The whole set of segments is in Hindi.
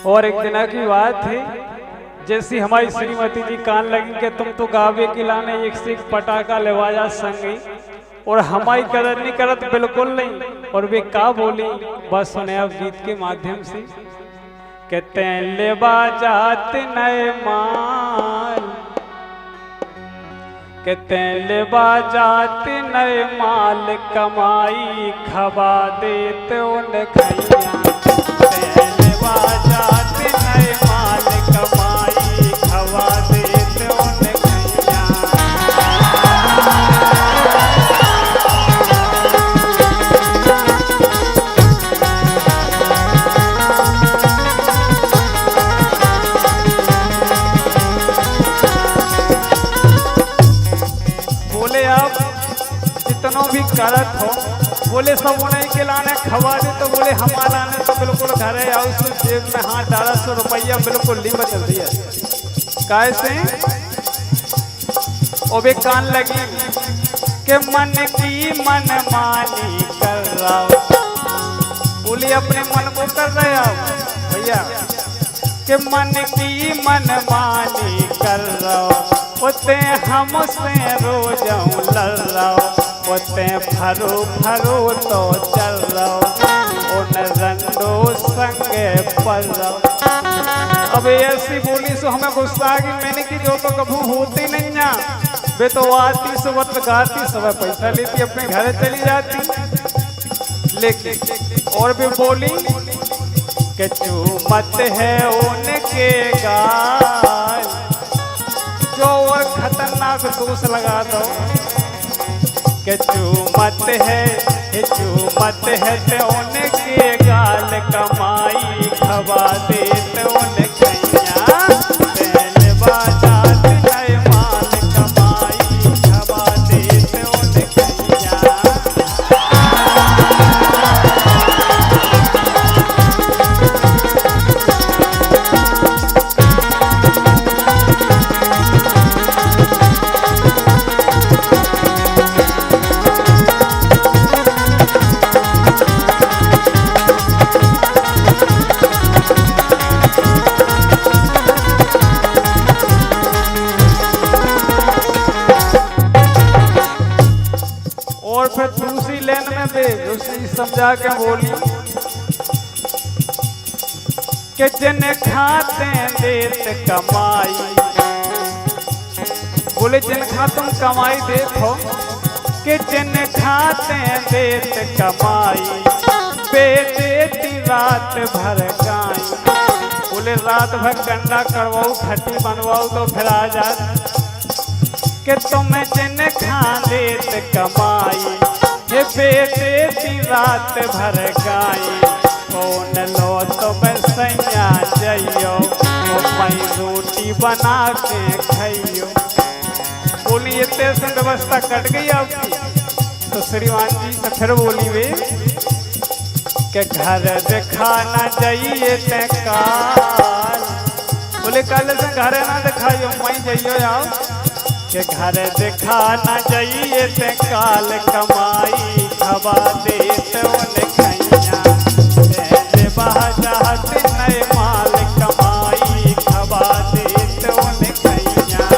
और एक दिन की बात थी, जैसी हमारी श्रीमती जी कान लगी कि तुम तो गावे के लाने एक से एक पटाखा लेवाया संगी और हमारी कदर नहीं करत बिल्कुल नहीं। और वे का बोली बस सुने अब गीत के माध्यम से। कहते हैं लेवा जात नए माल, कहते हैं लेवा जात नए माल कमाई खबा देते उन खैया। लेवा जात नए माल कमाई खबा देते उन खैया। बोले आप जितनों भी करत हो, बोले सब उन्हीं के लाने खवा दे, तो बोले हमारा ने तो बिल्कुल घर है और उसको जेब में हाथ डाला, 100 रुपया बिल्कुल नहीं बचल दिया। कैसे और वे कान लगी के मन की मन मानी कर रहा हो। बोली अपने मन को कर रहे आप भैया के मन की मन मानी कर रहा हो। ओते हमसे रोज लड़ रहा, ओते फरो फरो तो चल रहा, उन रंडो संगे पल रहा। अब ऐसी बोली सो हमें गुस्सा आ गई। मैंने कि जो तो कभी होती नहीं ना, वे तो आती सुबह गाती सब पैसा लेती अपने घर चली जाती। लेकिन और भी बोली कि चूमत है उनके गाल, जो और खतरनाक दोष लगा दो कि चूमत है तो उनके गाल कमाई खबा देते उन खैया। लेवा जात नए माल कमाई खबा देते उन खैया। और फिर दूसरी लाइन में दे दूसरी समझा के बोली कि जिन खाते देत कमाई। बोले जिन खा तुम कमाई देखो कि जिन खाते देत कमाई पे देती रात भर गाई। बोले रात भर गंडा करवाओ खट्टी बनवाओ तो फिर आ जाए कि तुम्हें जिन खा देत कमाई ये बेदेती रात भर गाई। कौन लो तुम सैया जइयो मैं रोटी बना के खाइयो। बोली ये तेसन व्यवस्था कट गई आपकी। तो श्रीमान जी से फिर बोली वे कि घर दिखाना जाइए ते काल। बोले कल से घर ना दिखाइयो मैं जइयो आओ कि घर दिखाना जाइए ते काल कमाई खबा देते उन खैया। लेवा जात नए माल कमाई खबा देते उन खैया।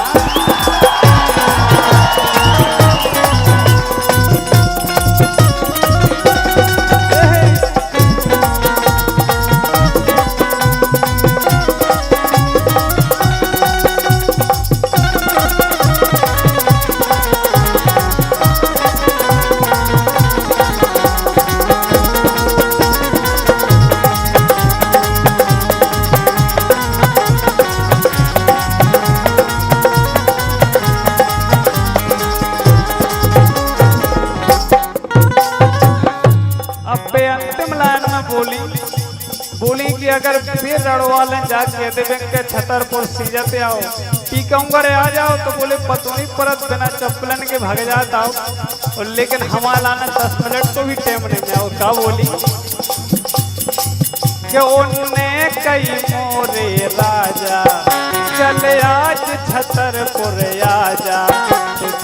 बोली कि अगर फिर रड़वा लें जाके देवें के छतरपुर सीजते आओ टीकंगर आ जाओ तो बोले पतोनी परत बिना चप्पलन के भाग जाता हो। और लेकिन हमारा आना 10 मिनट को भी टाइम नहीं है। और का बोली कि उनने कई मोरे राजा चले आज छतरपुर आजा।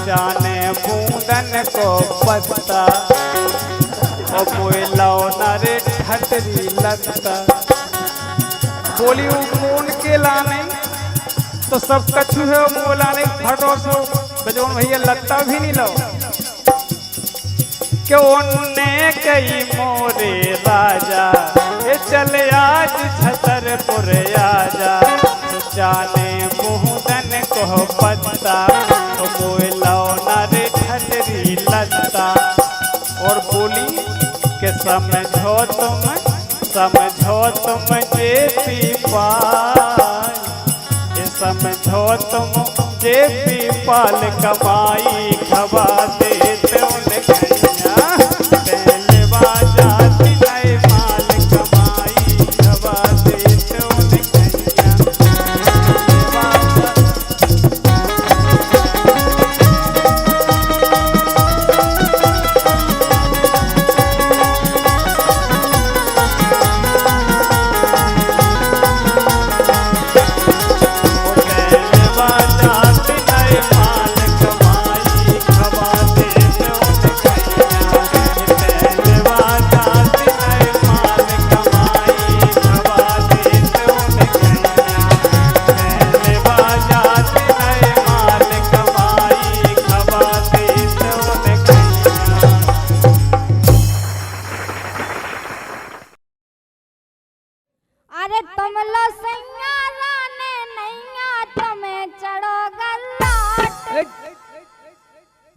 जाने बूंदन को पत्ता और मोइलाओ नारे ठटरी लगता। बोली वो कौन के लाने तो सब कछु है वो लाने फटो सो बजवन भैया लगता भी नहीं लो कि उनने कई मोरे राजा ये चले आज छतरपुर आजा जाने मुहदन को पत्ता तो बोलो नारे ठटरी लगता और बोली कि समझो तुम जे पीपाल ये समझो तुम जे पीपाल कमाई खबा देते उन्हें कन्या पहले बाजाती नए माल कमाई खबा देते उन्हें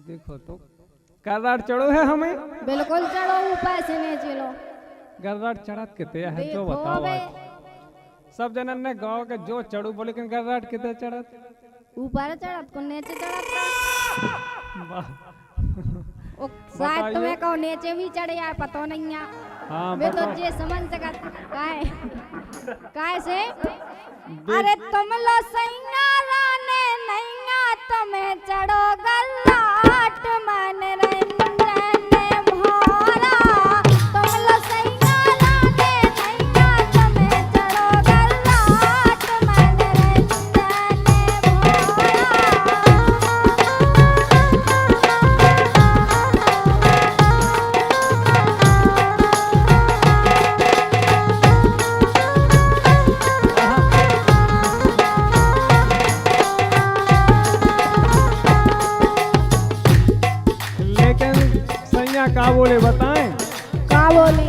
देखो तो गर्राट चढ़ो है हमें बिल्कुल चढ़ो ऊपर से नहीं चलो गर्राट चढ़त किते है जो बताओ आज सब जनन ने गांव के जो चढ़ू बोले लेकिन गर्राट किते चढ़त ऊपर चढ़त को नीचे चढ़त वाह ओ शायद तुम्हें को नीचे भी चढ़े आए पता नहीं है हां वे तो जे समझ सका काहे से अरे तुम लो सैया राने नैया तुम्हें चढ़ो गल्लाट मन रंजन भोरा तुम लो सैया राने नैया तुम्हें चढ़ो गल्लाट मन रंजन का बोले बताएं का बोले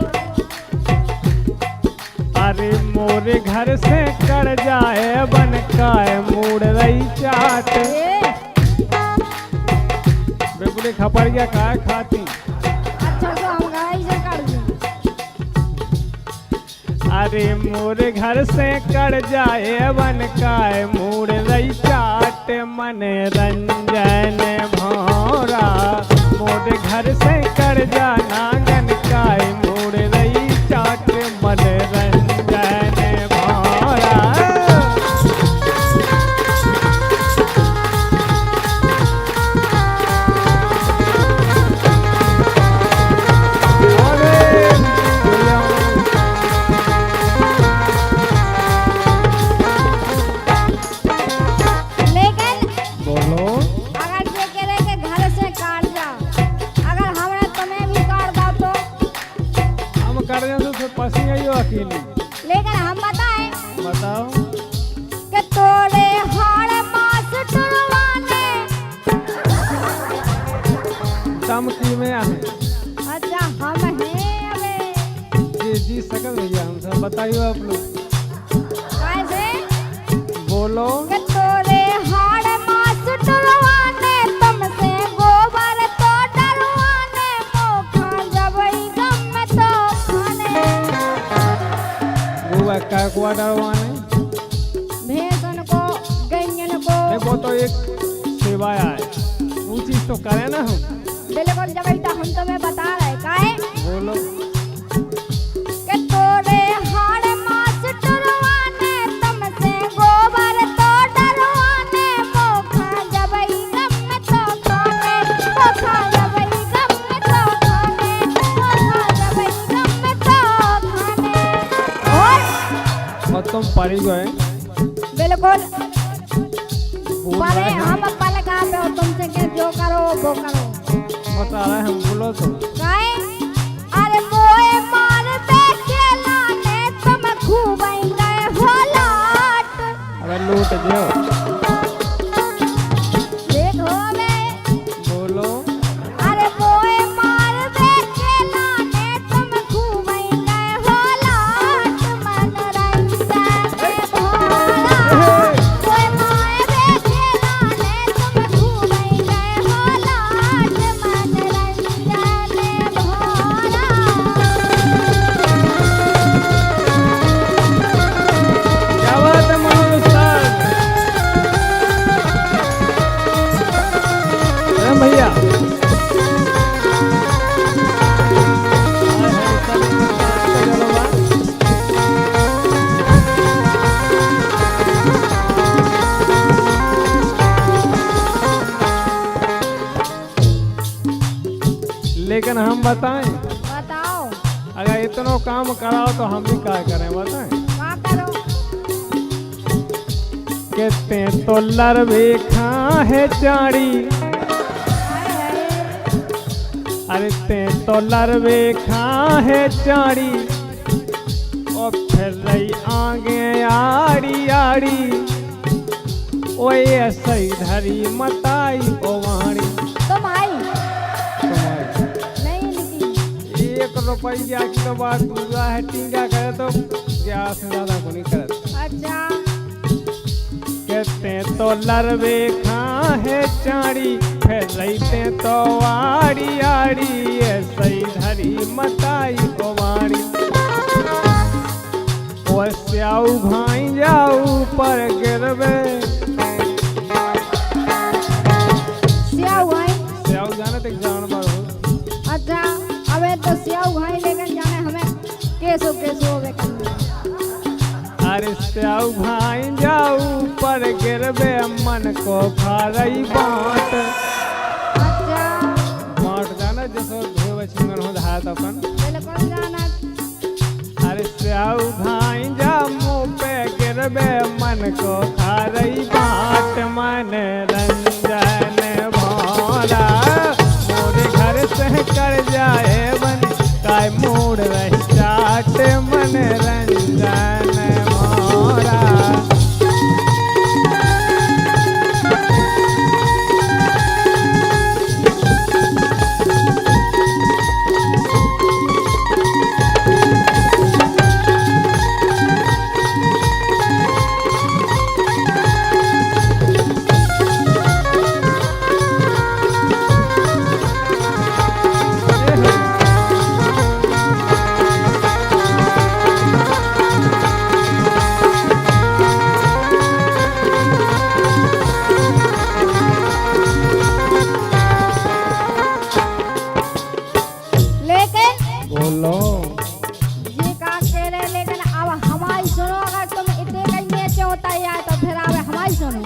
अरे मोरे घर से कर जाए बन काय मूड रही चाट बेबुले खपड़िया काय खाती अच्छा तो हम गाय से कर दूं अरे मोरे घर से कर जाए बन काय मूड रही चाट मन रंजन भौरा मोरे घर से कर जाना गन काय मूड रही चाट मन रंजन भौरा अकेली लेकिन हम बताओ कि तोरे हाड़ मास टुरवाने चमकी में आहे अच्छा हम हैं अबे जी सकल भैया हम सब बताइए आप लोग कैसे बोलो कि तोरे हाड़ मास टुरवाने तुमसे गोबर तो डरवाने मोखा जबई गम तो खाने गोवा का कुआ डरवाने भैंसन को गैयन को वो तो एक सेवा है वो चीज तो करे ना हम बिल्कुल जबई तो हम तुम्हें बता रहे काहे बोलो कि तोरे हाड़ मास टुरवाने तुमसे गोबर तो डरवाने मोखा जबई गम तो खाने मोखा जबई गम तो खाने मोखा जबई गम तो खाने और तुम परी गए बिल्कुल पर हम पल का पे हो तुमसे के जो करो वो करो बता रहे हम बोलो तो काहे अरे मोए मार पे खेलाने तुम खूब गए हो लूट दियो। देखो बे बोलो अरे मोए मार दे के लाने तुम घूमई गए हो लाट मन रंजन भोला मोए मार दे के लाने तुम घूमई गए हो लाट मन रंजन भोला। क्या बात है मोहन उस्ताद। भैया लेकिन हम बताएं, बताओ अगर इतना काम कराओ तो हम भी क्या करें बताएं। का करो कहते तो लरवे खा है चाड़ी, हाय हाय अरे ते तो लरवे खा है चाड़ी, और फिर रही आगे आड़ी आड़ी, ओए ऐसे धरी मताई ओ वाणी। तुम आई तुम्हारी नहीं निकली 1 रुपया की तो बात पूरा है, टीका करे तो क्या से ज्यादा को नहीं करे। अच्छा कहते तो लरवे खा है चाड़ी, फिर रहते तो आड़ी आड़ी, ऐसे धरी मताई ओ वाणी। ओ स्याऊ भाई जाऊ पर गिरवे, सियाऊ आई स्याऊ जाने तक जानवर हो। अच्छा अबे तो सियाऊ भाई लेकर जाने हमें केसो होवे करना। अरे स्याऊ भाई जाऊ पर गिरवे, मन को खा रही बाँट। अच्छा बाँट जाना जैसे धोवे छिंगन हो धात अपन। बिल्कुल जाना अरे स्याऊ भाई जा मुँह पे गिरवे, मन को खा रही बाँट। मन रंजन भोला मोरे घर से कर जाए बन, काय मूड रही चाट। मन रंजन भोला लेकिन बोलो ये का कह रहे, लेकिन अब हमारी सुनो। अगर तुम इतने कहीं नीचे होता है तो फिर अब हमारी सुनो।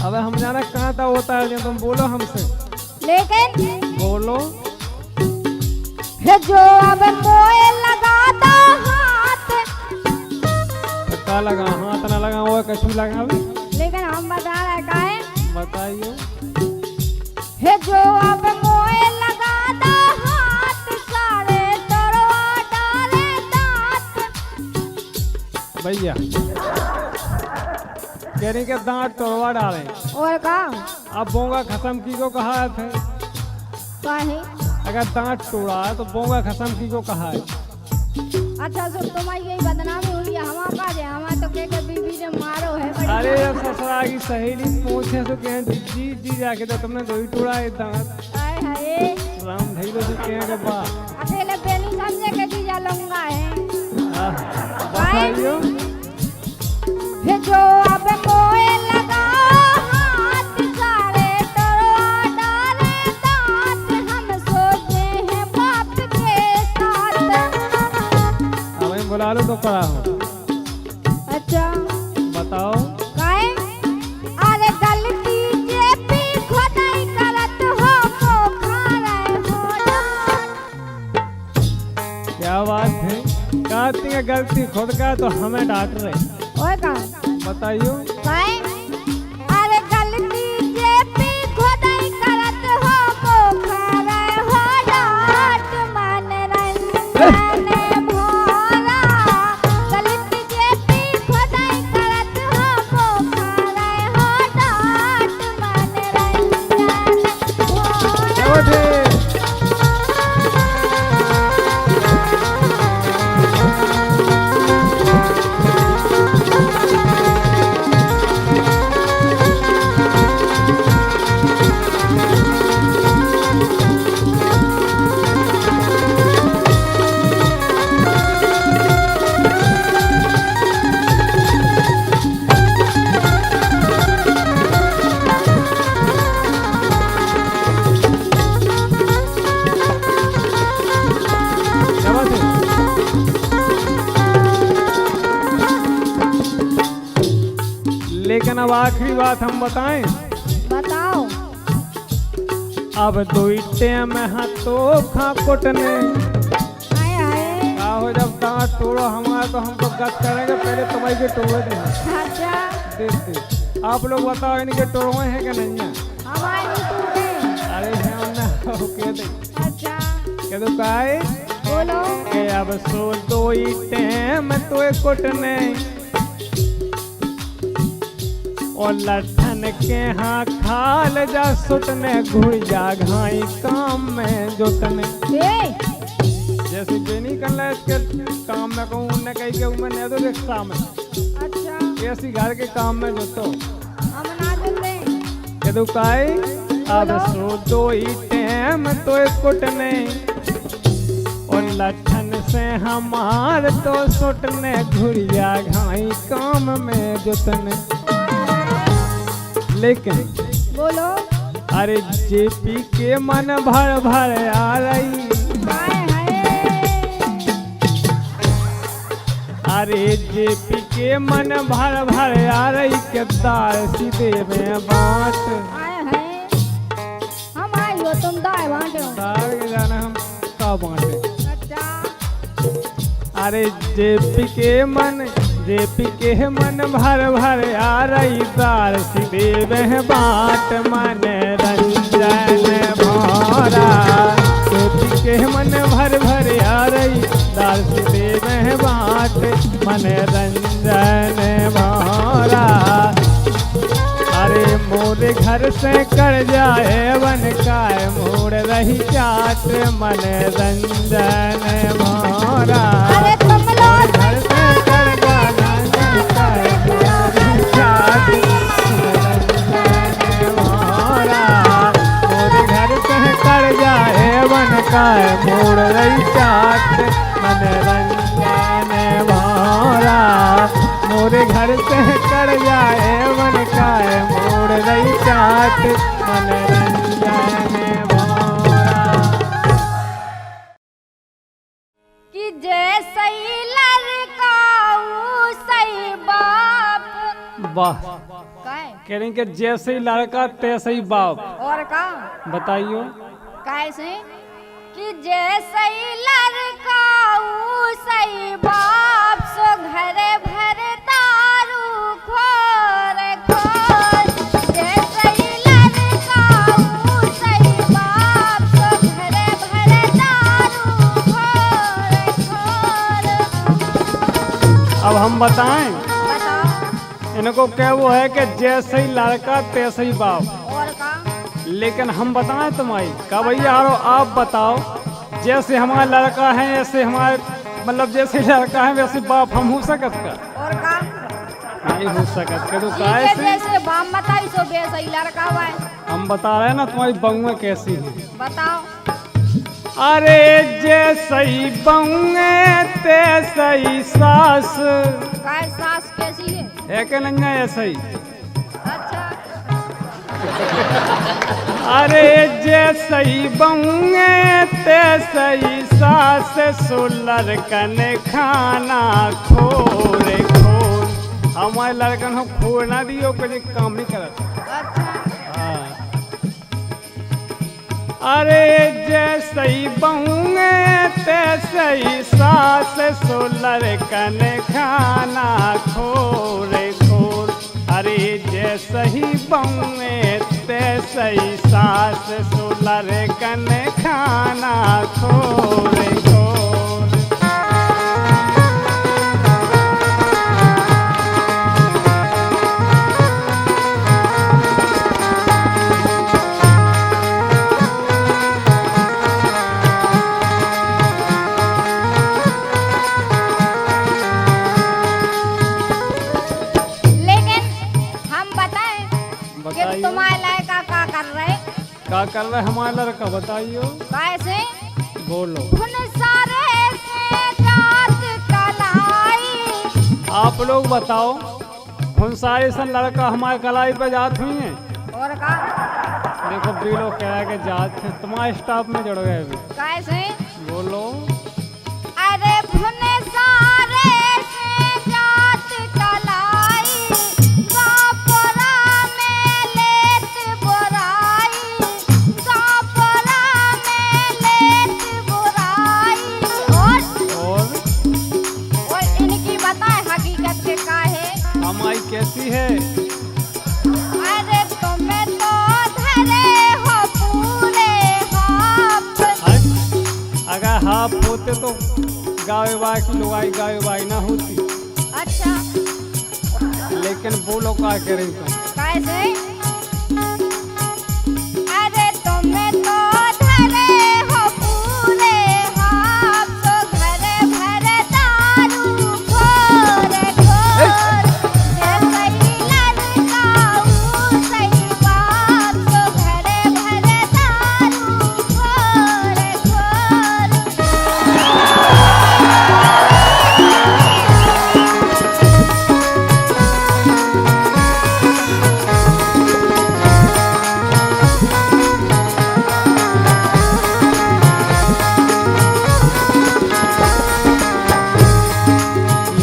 अब हम जाना कहाँ तक होता है, जो तुम बोलो हमसे। लेकिन बोलो है जो अब मोए लगाता हाथ, पता लगा हाथ ना लगा हुआ कछु लगा भी। लेकिन हम बता रहे का है बताइए हे जो अब मोए लगाता हाथ, सारे तोड़वा डाले दांत। भैया, कह रही के दांत तोड़वा डाले। और का अब बोंगा खत्म की को कहा है, काहे अगर दांत तोड़ा है तो बोंगा खत्म की को कहा है। अच्छा सो तुम्हारी यही बदनामी हुई है। हमारा का है, हमारा तो कह के बीबी ने मारो है बड़ी। अरे ससुरा की सहेली पूछे तो कहें जी जी जाके तो तुमने दो ही तोड़ा है दांत। हाय हाय राम धैलो जी कहें के बा अकेले बेनी समझे के जीजा लूंगा है। बताइयो हे जो अब मोए लगा हाथ, सारे तोड़वा डाले दांत। हम सोचे हैं बाप के साथ। अब मैं बुला लो तो पड़ा हूँ। अच्छा बताओ काहे अरे गलती जे भी खुदाई करत हो वो खा रहे हो डांट। क्या बात है, कहती है गलती खुद का तो हमें डांट रहे। ओए का बताइयो काहे अरे गलती जे भी खुदाई करत हो वो खा रहे हो डांट। मन रंजन भोला गलती जे भी खुदाई करत हो वो खा लेकिन अब आखिरी बात हम बताएं। बताओ। अब दुई टेम हाथो खा कुटने हाय हाय। हो जब दांत तोड़ो हमारा तो हमको गत करेंगे, पहले तुम्हारी के तोड़े दें। अच्छा। देख आप लोग बताओ इनके तोड़वे हैं कि नहीं है? हमारे नहीं टूटे। अरे है ना कह दे। अच्छा। कह दो काहे बोलो। के अब सो दोई टेम तो कुटने और लठन के हाँ खाल जा सुटने घुड़ जा घाई काम में जुटने। जैसे बेनी कर ले इसके काम में कहूँ उन्हें कही के मैंने तो रिक्शा में। अच्छा। ऐसी घर के काम में जुटो हम ना जुटे। के दो काई अब सो दोई टेम तो कुटने और लठन से हमार तो सुटने घुड़िया घाई काम में जुटने। लेकिन बोलो। अरे जेपी के मन भर भर आ रही। हाय हाय। अरे जेपी के मन भर भर आ रही के दार सीधे में बात। हाय हाय। हम आई हो तुम दाए बांटे हो। दार के जाना हम का बांटे। अच्छा। अरे जेपी के मन भर भर आ रही दार सीधे में बात मन रंजन भरा। जेपी के मन भर भर आ रही दार सीधे में बात मन रंजन भरा। अरे मोरे घर से कर जाए वन काय मोड़ रही चाट मन रंजन भरा। अरे तुम लोग घर से कर जाए वन काय मोड़ रही चाट मन रंजन भरा। मोरे घर से कर जाए वन काय मोड़ रही चाट मन रंजन भरा। कि जैसे लड़का सही बाप। वाह काय कह रही कि जैसे ही लड़का तैसे ही बाप। और का बताइयो कैसे कि जैसे लड़का सही बाप सो घरे भर दारू खोर खोर। जैसे लड़का सही बाप सो घरे भर दारू खोर खोर। अब हम बताएं बताओ। इनको क्या वो है कि जैसे ही लड़का तैसे ही बाप। और का लेकिन हम बताएं तुम्हारी का भैया आरो आप बताओ। जैसे हमारा लड़का है ऐसे हमारे मतलब जैसे लड़का है वैसे बाप हम हो सकत का? और का नहीं हो सकत के तो ठीक काहे है। से जैसे बाप बताई सो वैसे ही लड़का हुआ है। हम बता रहे हैं ना तुम्हारी बहुएं कैसी है। बताओ। अरे जैसे ही बहुएं तैसे ही सास। काय सास कैसी है? कि नहीं है ऐसे ही। अच्छा। अरे जैसे ही बहुएं तैसे ही सास सुलर कन खाना खोरे खोर। हमारे लड़कन हम खोर ना दियो कभी काम नहीं करत। हाँ। अरे जैसे ही बहुएं तैसे ही सास सुलर कन खाना खोरे खोर। अरे जैसे ही बहुएं तैसे ही सास सुलर कन खाना खोरे खोर। कि तुम्हारे लड़का का कर रहे? क्या कर रहे हमारा लड़का बताइयो। कैसे? बोलो। उन सारे से जात कलाई। आप लोग बताओ उन सारे सन लड़का हमारे कलाई पे जात हुई हैं। और का देखो बीलो कह के जात थे तुम्हारे स्टाफ में जुड़ गए अभी। कैसे? बोलो। अरे भुने सारे से जात कलाई बाप कैसी है? अरे तुम्हें तो धरे हो पूरे हाथ। अगर हाफ होते तो गावे बाई की लुगाई गावे बाई ना होती। अच्छा लेकिन बोलो क्या करें तुम? कैसे? अरे तुम्हें तो धरे हो पूरे हाथ, तो घरे भरे दारू घोर घोर। ये सही लड़का वो सही बात, तो घरे भरे दारू घोर घोर।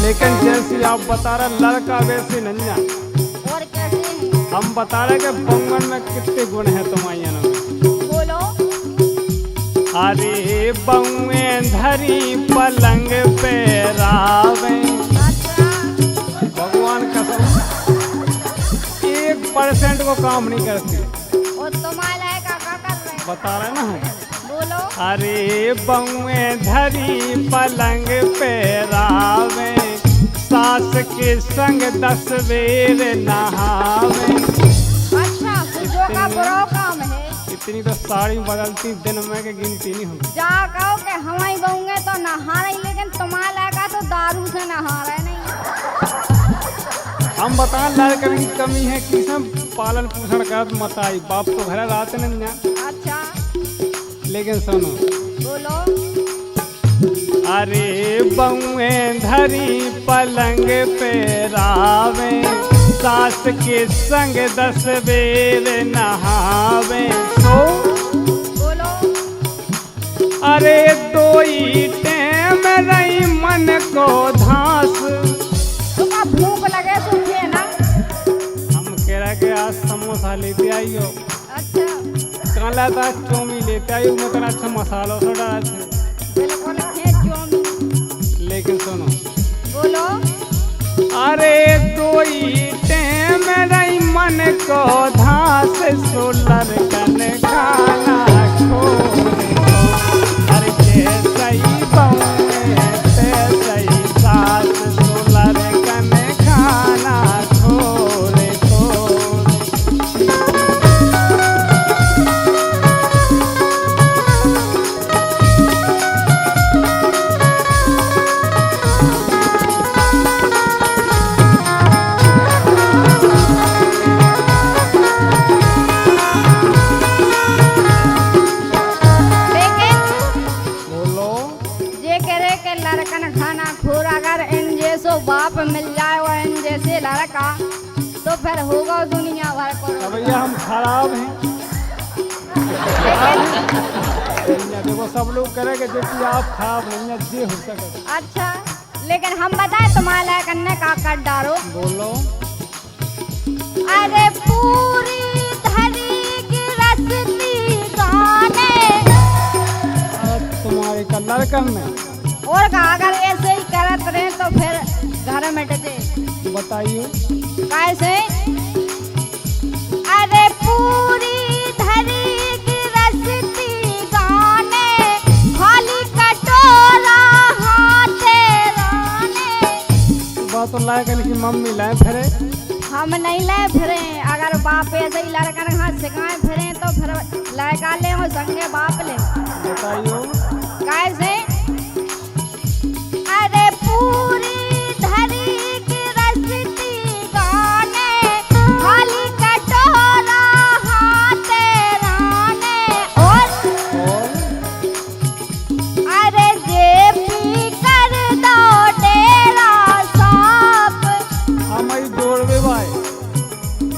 लेकिन जैसी आप बता रहे लड़का वैसे नन्या, और कैसे? हम बता रहे कि बंगन में कितने गुण है तुम्हारी में। बोलो। अरे बउए धरी पलंग पे रावे, अच्छा भगवान कसम 1% को काम नहीं करती। और तुम्हारा का कर रहे हैं? बता रहे ना हम। बोलो। अरे बउए धरी पलंग पे रावे, सास के संग 10 बेर नहावे। अच्छा जो का बुरा काम है। इतनी तो साड़ी बदलती दिन में के गिनती नहीं होगी। जा कहो कि हमारी बहूंगे तो नहा रही, लेकिन तुम्हारा का तो दारू से नहा रहे नहीं। हम बताएं लड़कन की कमी है कि सब पालन पोषण कर मत आई, बाप तो घर रहते नहीं। अच्छा लेकिन सुनो। बोलो। अरे बउए धरी पलंग पे रावे, सास के संग 10 बेर नहावे। तो बोलो। अरे 2 ही टेम रही मन को धास। तुमका भूख लगे सूखे ना। हम कह रहे कि आज समोसा लेते आइयो। अच्छा कहाँ लाता चौमी लेते आइयो, मैं तो अच्छा मसाला सा डाला था। बिल्कुल है जोमी। लेकिन सुनो। बोलो। अरे 2 ही टेम रही मन को धास, सोलर कन खाना खो। अरे जैसा ही बउए तैसा ही सास, सोलर कन खाना खोरे खोर। खाना खोर अगर इन जैसो बाप मिल जाए और इन जैसे लड़का, तो फिर होगा दुनिया भर को। भैया हम खराब हैं। देखो सब लोग करेंगे जो कि आप खराब नहीं है, जे हो सके। अच्छा लेकिन हम बताए तुम्हारे कन्ने का कर डालो। बोलो। अरे पूरी धरी की रसती गाने। तुम्हारे का लड़कन में और का अगर ऐसे ही करत रहे तो फिर घर में डटे। बताइए कैसे? अरे पूरी धरी की रसती गाने, खाली कटोरा हाथे राने। बात तो लायकन की मम्मी लाए फिरे। हम नहीं लाए फिरे, अगर बाप ऐसे ही लड़कन हाथ सिखाए फिरे तो फिर लड़का ले और संगे बाप ले। बताइयो कैसे? अरे पूरी धरी की रसती गाने, खाली कटोरा हाथे राने। और अरे जे पी कर दो डेरा साफ। हमारी जोड़वे भाई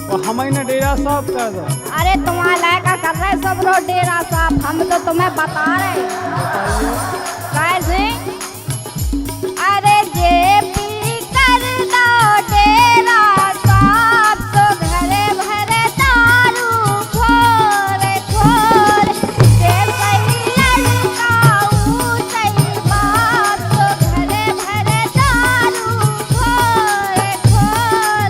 वो हमारी ना डेरा साफ कर दो। अरे तुम्हारा लड़का कर रहे सब रो डेरा साफ, हम तो तुम्हें बता रहे। कैसे? अरे जे पी कर दो डेरा साफ, तो घरे भरे दारू घोर घोर। जे सही लड़का वो सही बात, तो घरे भरे दारू घोर घोर।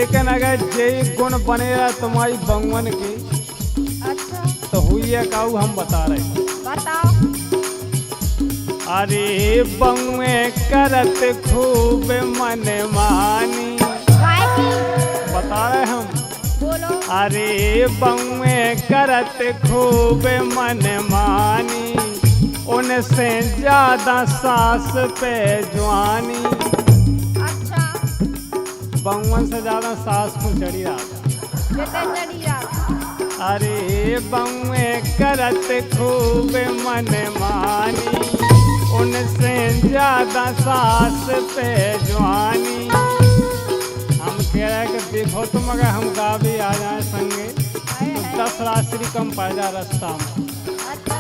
लेकिन अगर जे गुण बनेगा तुम्हारी बंगवन की अच्छा तो हुई है काऊ हम बता रहे हैं। बताओ। अरे बंगवे करत खूब मन मानी, काय की? बता रहे हम। बोलो। अरे बंगवे करत खूब मन मानी, उनसे ज्यादा सास पे जवानी। अच्छा बंगवन से ज्यादा सास को चढ़ी रहा। जितने चढ़ी रात। अरे बंगवे करत खूब मन मानी, उनसे ज्यादा सास पे जवानी। हम कह रहे कि देखो तुम अगर हम गा भी आ जाए संगे तो 10 राशि कम पड़ जाए रास्ता में। अच्छा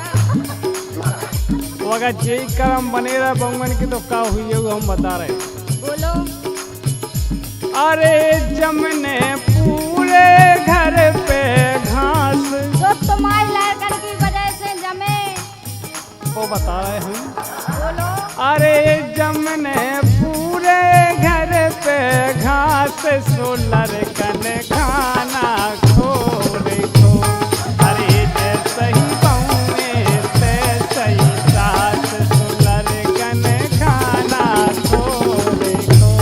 वो अगर जे कर्म बने रहा बंगवन की तो क्या हुई है वो हम बता रहे हैं। बोलो। अरे जमने पूरे घर पे घास, जो तुम्हारी लड़कन की वजह से जमे। वो बता रहे हम। बोलो। अरे जमने पूरे घर पे घास, सोलर कन खाना खोरे खो। अरे जैसे ही बउए तैसे ही सास, सोलर कन खाना खोरे खो।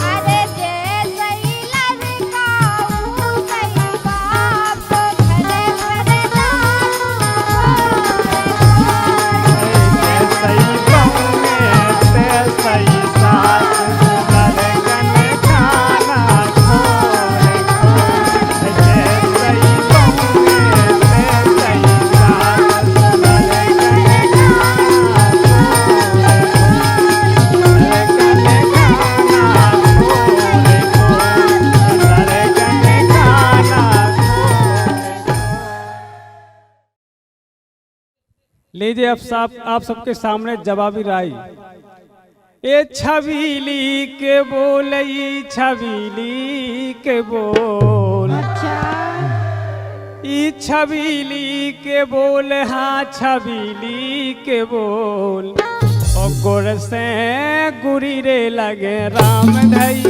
अरे जैसे ही लड़का ऊँचा ही बाप, घरे घरे तैसे ही बउए तैसे ही सास, सोलर कन खाना खोरे खो। जैसे ही बउए तैसे ही सास, सोलर कन खाना खोरे खो। लीजिए अब आप सबके सामने जवाबी राय। ए छबीली के बोल, ई छबीली के बोल, अच्छा ई छबीली के बोल, हाँ छबीली के बोल। ओ गुर से गुरी रे लगे राम धई,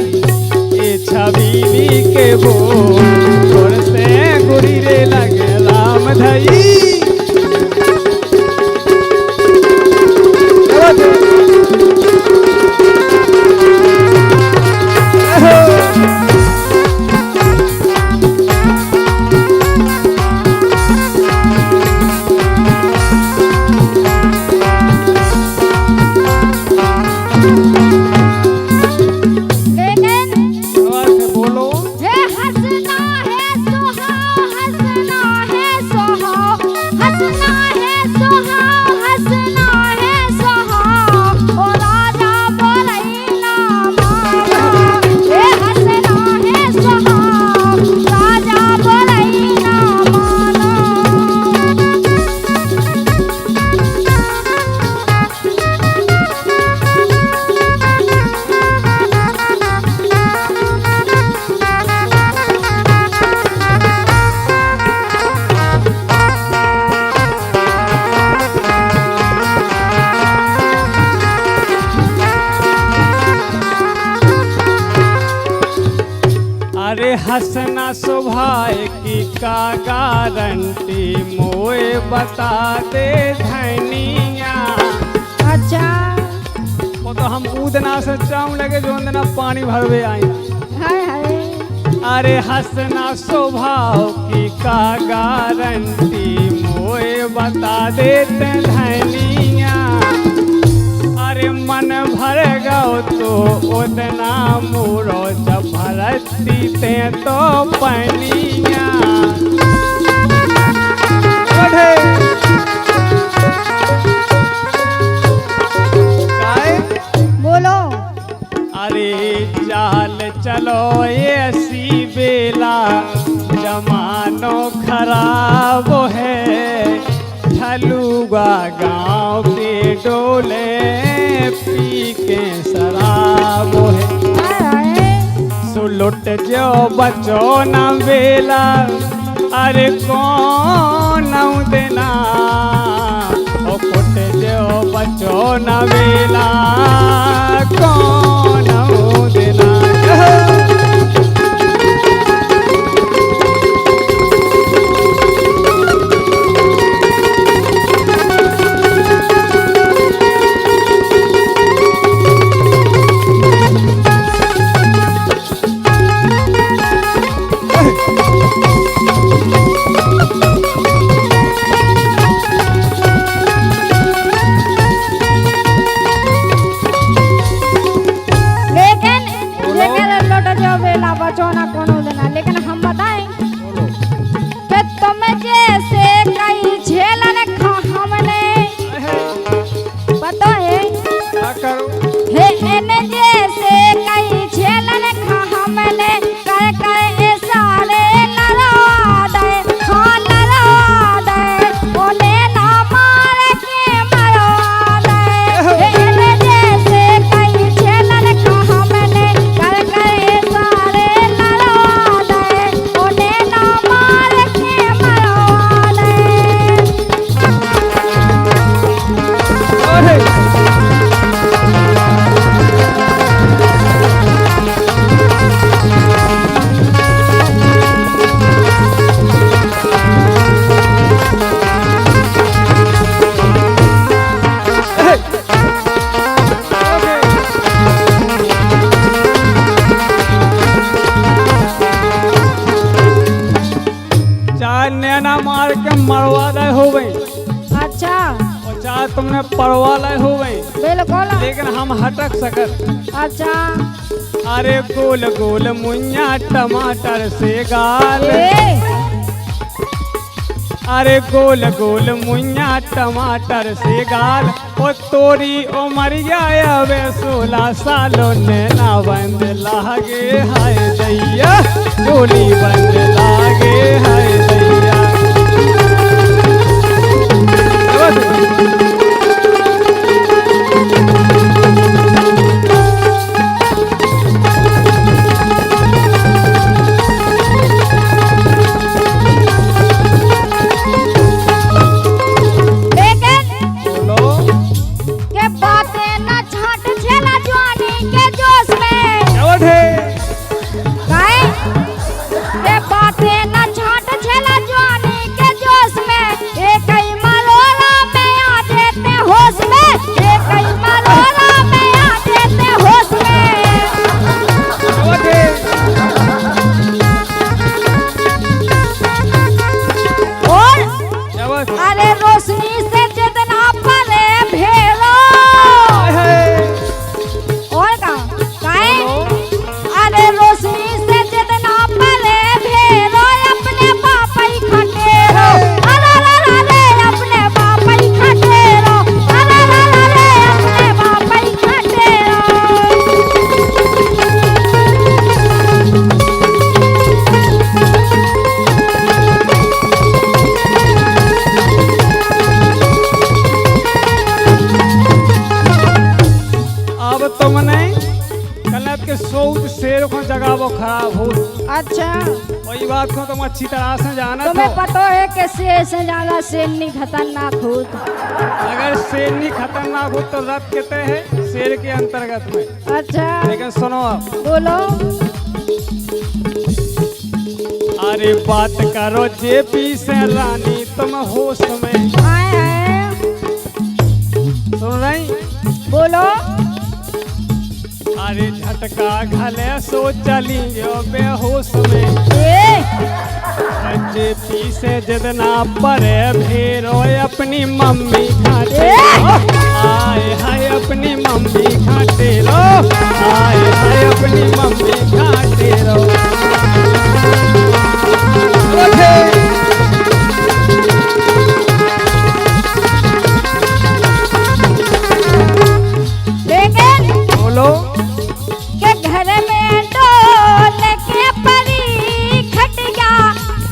ए छबीली के बोल, गुर से गुरी रे लगे राम धई। लेकिन बोलो। हे हंसना है सुहाओ, हंसना है सुहाओ, हंसना है सुहाओ, हंसना है सुहाओ। ओ राजा बोलैला मामा, हे हंसना है सुहाओ, राजा बोलैला मामा। अरे हंसना स्वभाव की का गारंटी, मोए बता दे धनिया। अच्छा वो तो हम ऊदना से चाऊं लगे जो अंदना पानी भरवे आई। हाय हाय। अरे हंसना स्वभाव की का गारंटी, मोए बता देते धनिया। अरे मन भर गो तो उतना मुरो, जब भरती ते तो पनिया। गांव के डोले पी के शराब है सुलुट जो बचो न वेला अरे कौन देना ओ कुट जो बचो न वेला कौन देना लेकिन हम बताएं कि तुम जैसे कई झेलन खा हमने पता है क्या करो हे एने जैसे कई झेलन खा हमने कर कर इशारे लड़ा दे हाँ लड़ा दे बोले ना मार के मरा दे हे एने जैसे कई झेलन खा हमने कर कर इशारे नैना मार के मरवा रहे हो गई अच्छा और चाहे तुमने पड़वा रहे हो गई बिल्कुल लेकिन हम हटक सकत अच्छा अरे गोल गोल मुन्या टमाटर से गाल अरे गोल गोल मुन्या टमाटर से गाल ओ तोरी उमरिया वे 16 सालों नैना बंद लागे हाय दैया डोली बंद लागे हाय दैया शेर को जगह वो खराब हो अच्छा वही बात को तुम अच्छी तरह से जाना तुम्हें पता है कि शेर से ज्यादा शेरनी खतरनाक होता अगर शेरनी खतरनाक हो तो रब कहते हैं शेर के अंतर्गत में अच्छा लेकिन सुनो आप बोलो अरे बात करो जेपी से रानी तुम होश में आए सुन रही बोलो अरे झटका घले सो चली जो बेहोश में जेपी से जदना परे भेरो अपनी मम्मी खाते आए हाय अपनी मम्मी खाते रो आए हाय अपनी मम्मी खाते रो बोलो के घर में डोल के परी खटिया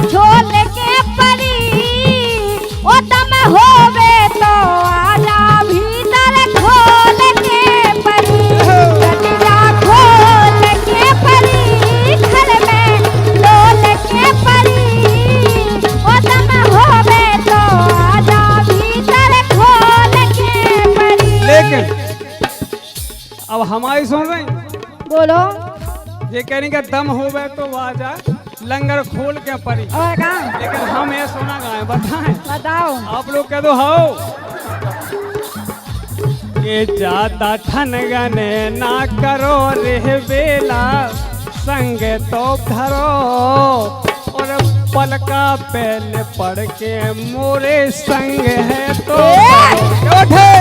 झोल के परी ओ दम होवे तो लेकिन अब हमारी सुन रही, बोलो ये कह रही का दम होवे तो वाजा लंगर खोल के परी, और का लेकिन हम ये सोना गाए बताएं, बताओ। आप लोग कह दो हो के ज्यादा ठन गने ना करो रे बेला, संग तो धरो और पलका पहले पड़ के मोरे संग है तो उठे।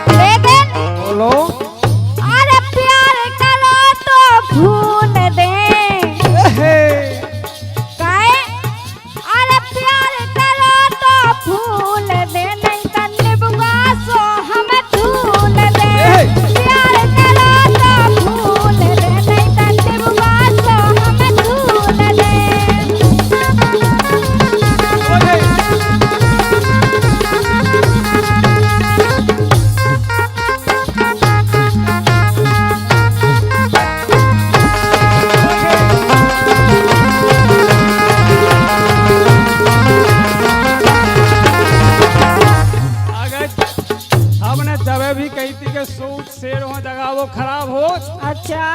लेकिन बोलो अरे प्यार करो तो खून दे काहे। अरे प्यार करो तो फूल दे, नहीं तो निभुआ सो हम धूल दे। प्यार करो तो फूल दे, नहीं तो निभुआ सो हम धूल दे। अगर हमने जब भी कही थी कि सूट शेर हो जगह वो खराब हो, अच्छा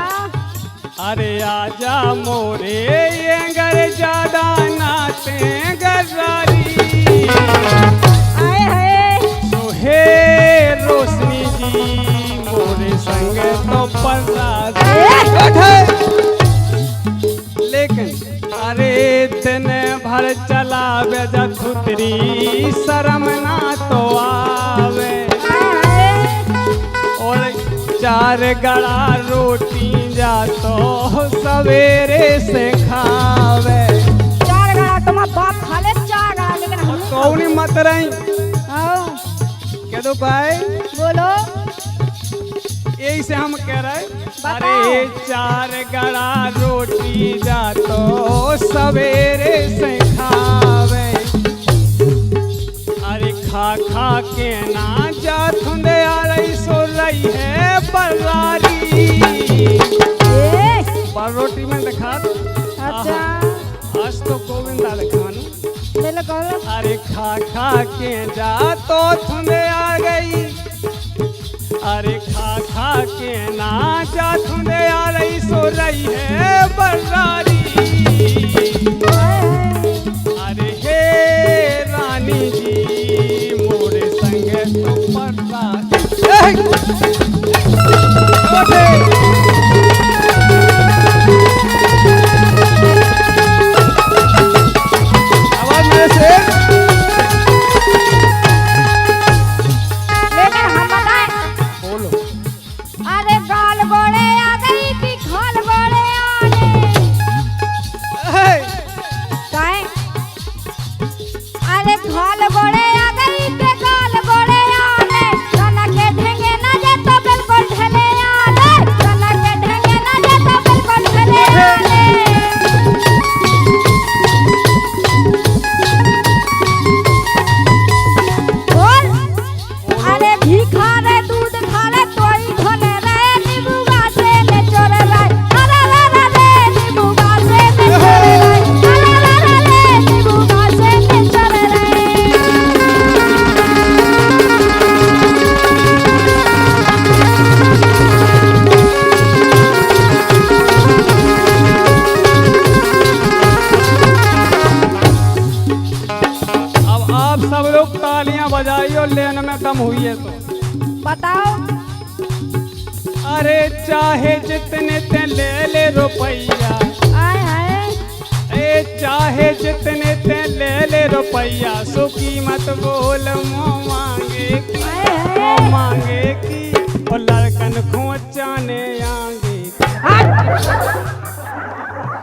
अरे आजा मोरे ये गर ज्यादा नाते गरारी आए है तो हे रोशनी जी मोरे संग तो पर्दा लेकिन अरे दिन भर चला बेजा खुतरी शर्म ना तो आवे और चार गड़ा रोटी जा तो सवेरे से खावे। चार गड़ा तुम्हारा बाप खा ले, चार गड़ा, लेकिन हम कौनी मत रही आओ कह दो भाई, बोलो। यही से हम कह रहे बताओ। अरे चार गड़ा रोटी जा तो सवेरे से खावे, अरे खा खा के ना जा थुंदे आ रही सो रही है बर्रारी ए, पर रोटी में दिखा दो। अच्छा आज तो गोविंदा दिखानू, बिल्कुल। अरे खा खा के जा तो थुंदे आ गई, अरे खा खा के ना जा थुंदे आ रही सो रही है बर्रारी। अरे हे रानी जी मोरे संगे तो बर्रारी आवाज मेरे से लेकिन हम बताएं, बोलो। अरे गाल गोड़े आ गई कि खाल गोड़े आ गए काहे। अरे खाल गोड़े आ गई कि गाल गोड़े आ गए, तना के ढेंगे ना जे तो बिल्कुल ढले आ गए, तना के ढेंगे ना जे तो बिल्कुल ढले आ गए। बोल अरे घी खा रे, दूध खा रे, तोई धोने रे, नींबू से ने चोर रे, अरे रे रे रे नींबू से ने चोर रे, अरे रे रे रे नींबू से ने चोर रे। अब आप सब लोग तालियां बजाइयो लेन में दम हुई है तो। बताओ। अरे चाहे जितने ते ले ले रुपैया, आय हाय ए चाहे जितने ते ले ले रुपैया, सो कीमत बोल मुँह मांगे की, मुँह मांगे की और लड़कन खोचाने आगे।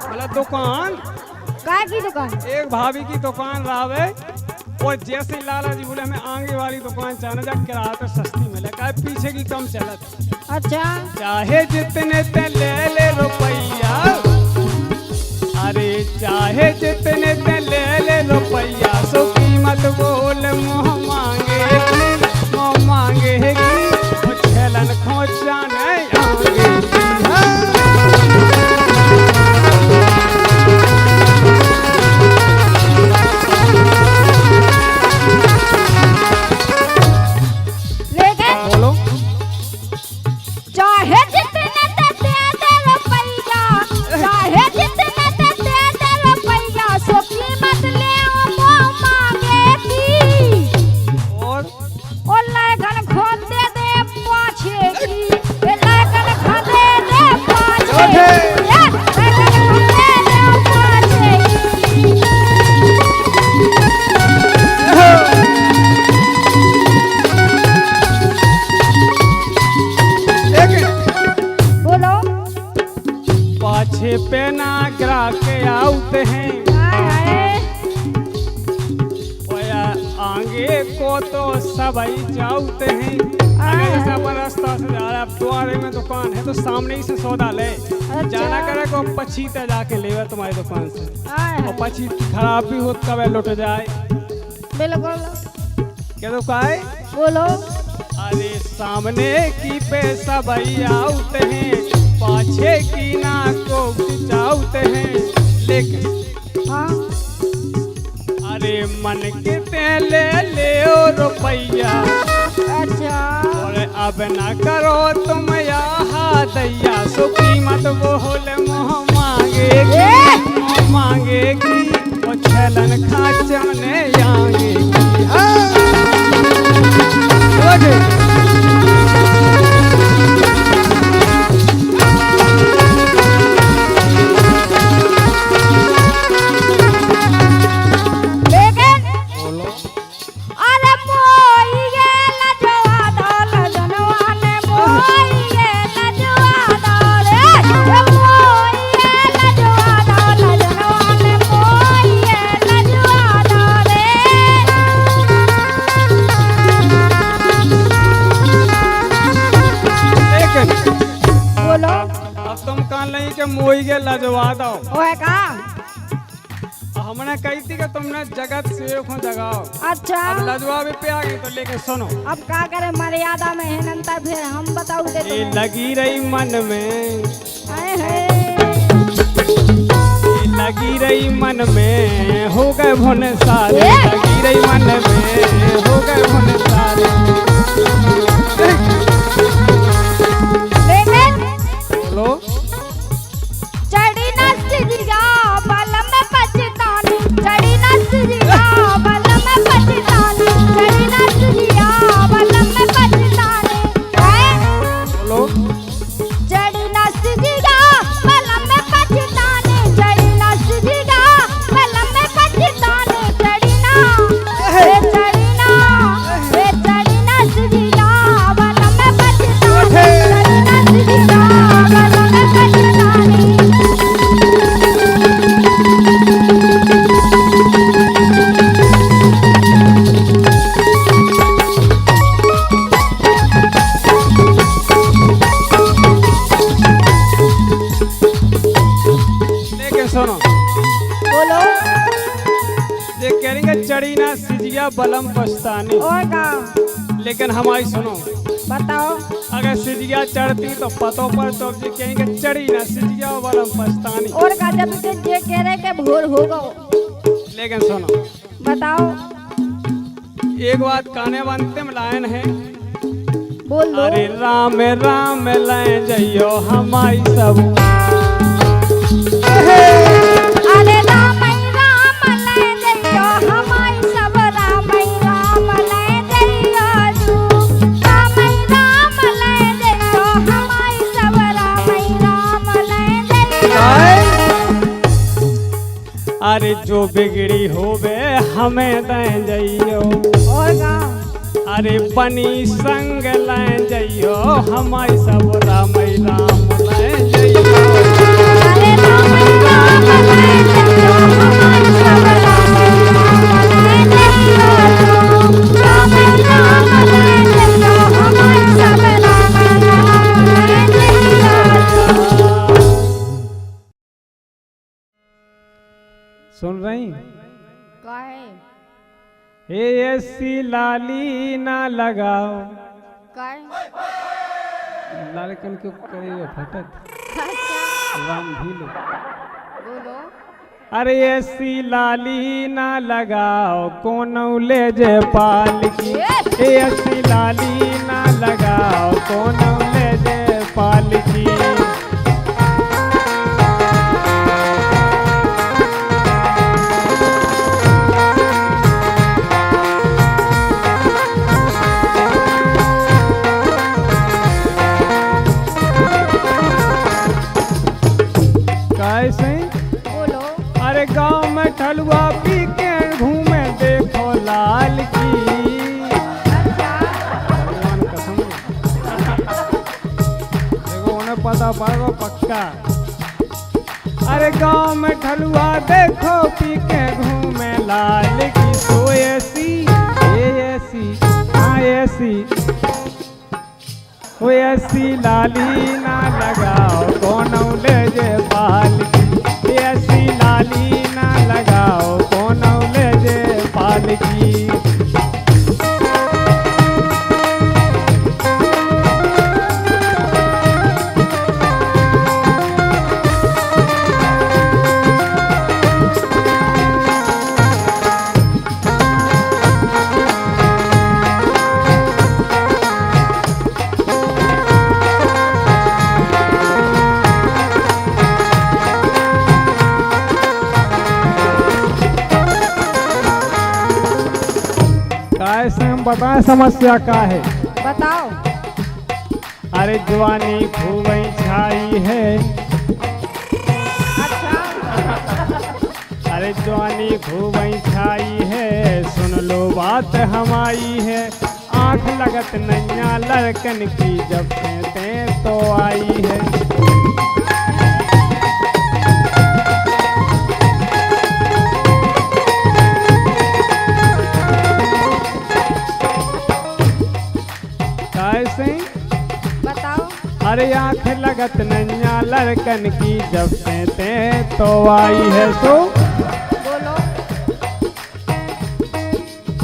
मतलब दुकान, काय की दुकान। एक भाभी की दुकान रावे और जैसे ही लाला जी बोले हमें आगे वाली दुकान चाहना जा किराया तो सस्ती मिले, का पीछे की कम चलत। अच्छा चाहे जितने ते ले ले रुपैया, चाहे जितने ते ले ले रुपया सो कीमत बोल मोह मांगे की वो छलन खोचा नहीं आगे लेकिन बोलो चाहे जितने ते दे दे रुपया, चाहे जितने ते दे दे रुपया, सो कीमत ले मोह मांगे की। और लगन खोदे दे पाछे की, लगन खोदे दे पाछे की, लगन खोदे दे पाछे की। बोलो पाछे पे ना गिरा के आउते हैं हाय ओया आगे को तो सभी जाउते हैं। अगर जैसे अपन रास्ता से जा रहा है द्वारे में दुकान है तो सामने ही से सौदा ले जाना करे को पछी ते जाके लेवे तुम्हारी दुकान से हाय और पछी खराब भी हो कब लुट जाए बिल्कुल क्या तो का है बोलो अरे सामने की पे सभी आउते हैं पाछे की ना को जाउते हैं लेकिन हाँ अरे मन के ते ले ले ओ रुपया अच्छा और अब ना करो तुम यहाँ दैया सो कीमत बोल मोह मांगेगी वो छलन खाचने आएगी लेकिन अरे मोई ये लजवा दौल जनवाने मोई ये लजवा दौल मोई ये लजवा दौल जनवाने मोई ये लजवा दौल लेकिन बोलो अब तुम कान नहीं के मोई के लजवा दो ओए का हमने कही थी कि तुमने जगत से को जगाओ अच्छा अब लजवा भी पे आ गई तो लेकिन सुनो अब का करे मर्यादा में है नंता फिर हम बताऊ दे ये लगी रही मन में हाय हाय ये लगी रही मन में हो गए भुन सारे ए! लगी रही मन में हो गए भुन सारे लेकिन बोलो चढ़ी न सिजिया बल में पछतानी चढ़ी न सिजिया बल में पछतानी चढ़ी न सिजिया बल में पछतानी बोलो चढ़ी न सिजिया बल में पछतानी चढ़ी न सिजिया बल में पछतानी चढ़ी न सिजिया बल में पछतानी चढ़ी न सिजिया बल में पछतानी लेकिन सुनो बोलो ये कहेंगे चढ़ी ना सिजिया बलम पछतानी और का लेकिन हमारी सुनो बताओ अगर सिजिया चढ़ती तो पतों पर तो जी कहेंगे चढ़ी ना सिजिया बलम पछतानी और का जब से जे कह रहे के भोर हो गो लेकिन सुनो बताओ एक बात काने अंतिम लाइन है बोल दो अरे राम राम ले जइयो हमारी सब अरे राम ले जइयो हमारी सब राम ले जइयो तू राम ले जइयो हमारी सब राम ले जइयो अरे जो बिगड़ी होवे हमें दे जइयो और का अरे बनी संग ले जइयो हमारी सब राम ले जइयो अरे राम ले जइयो हमारी सब राम ले जइयो तू राम ले जइयो हमारी सब राम ले जइयो सुन रही? काहे? हे ऐसी लाली ना लगाओ। काहे? लालकन क्यों करे फटत अच्छा राम भीलो। बोलो। अरे ऐसी लाली ना लगाओ कोनो ले जे पाल की। ऐसी लाली ना लगाओ कोनो ले जे पाल की। कैसे? बोलो। अरे गांव में ठलुआ पी के घूमे देखो लाल की। अच्छा भगवान कसम देखो उन्हें पता पड़ेगा पक्का। अरे गांव में ठलुआ देखो पी के घूमे लाल की। तो ऐसी ये ऐसी हाँ ऐसी वो ऐसी लाली ना लगाओ कोनो ले जे पाल की। ऐसी लाली ना लगाओ कोनो ले जे पाल की। कैसे हम बताएं समस्या का है? बताओ। अरे जवानी खूबई छाई है। अच्छा अरे जवानी खूबई छाई है सुन लो बात हमारी है। आंख लगत नैया लड़कन की जब से तो आई है। कैसे? बताओ। अरे आंख लगत नैया लड़कन की जब से तो आई है। सो बोलो।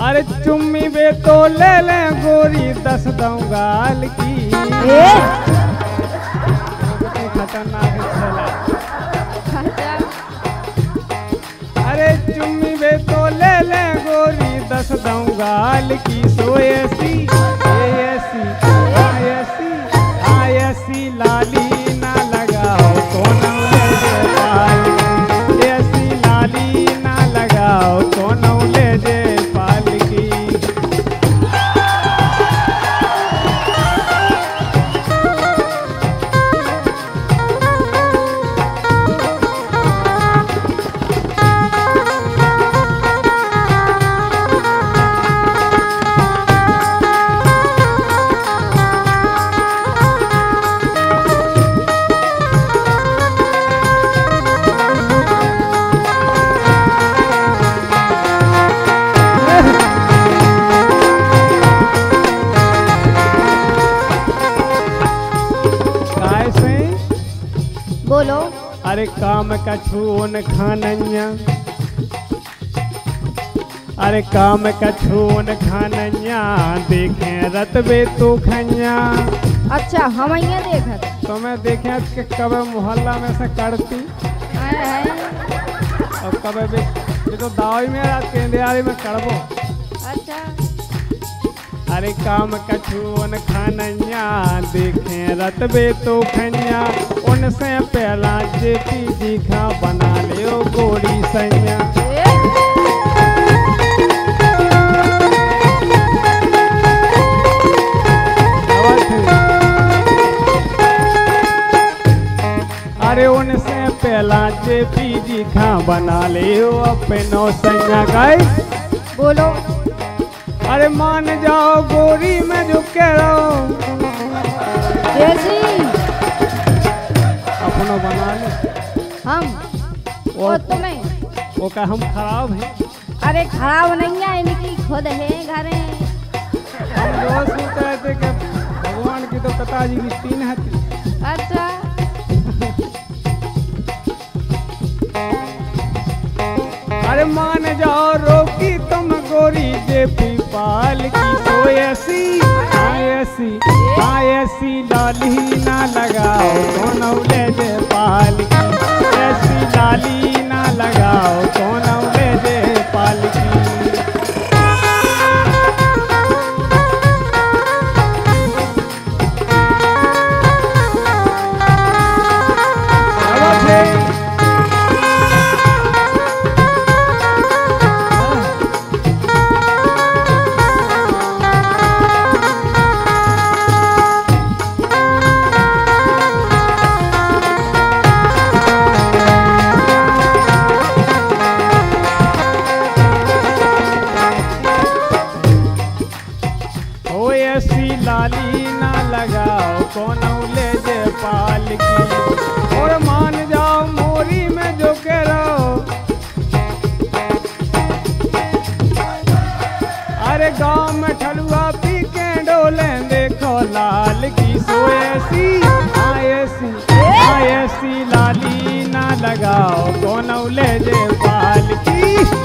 अरे चुम्मी बे तो ले ले गोरी 10 गाल की। कितनी खतरनाक खेला। अच्छा अरे चुम्मी बे तो ले ले गोरी 10 गाल की। सो ऐसी ऐसी लाली ना लगाओ कोनो ले जे पाल की। ऐसी लाली ना लगाओ कोनो ले जे पाल की। बोलो। अरे काम का छून खानैया। अरे काम का छून खानैया देखे रतबे तो खैया। अच्छा हम यहाँ देखत। तो मैं देखे कि कब मोहल्ला में से करती और कब भी तो दावी में रात के इंदिहारी में करबो। अच्छा अरे काम कछुअन खानैया देखे रतबे तो खैया। उनसे पहला जेपी जी खा बना ले ओ गोरी सैया। अरे उनसे पहला जेपी जी खा बना ले ओ अपनो सैया। गाय बोलो। अरे मान जाओ गोरी में झुके रहो। जैसी अपनो बना ले। हम वो तुम्हें वो का हम खराब हैं। अरे खराब नहीं है इनकी खुद है घरे। हम रोज सोचते थे कि भगवान की तो पिताजी की 3 हथी। अच्छा अरे मान जाओ रोकी तुम गोरी जे पाल की तो ऐसी लाली ना लगाओ दोनों ले जे पाल की ऐसी लाली ना लगाओ दोनों ले जे पाल की ऐसी लाली ना लगाओ कोनों ले जे पाल की और मान जाओ मोरी में जो कह रहो अरे गांव में ठलुआ पी के डोले देखो लाल की सो ऐसी लाली ना लगाओ कोनों ले जे पाल की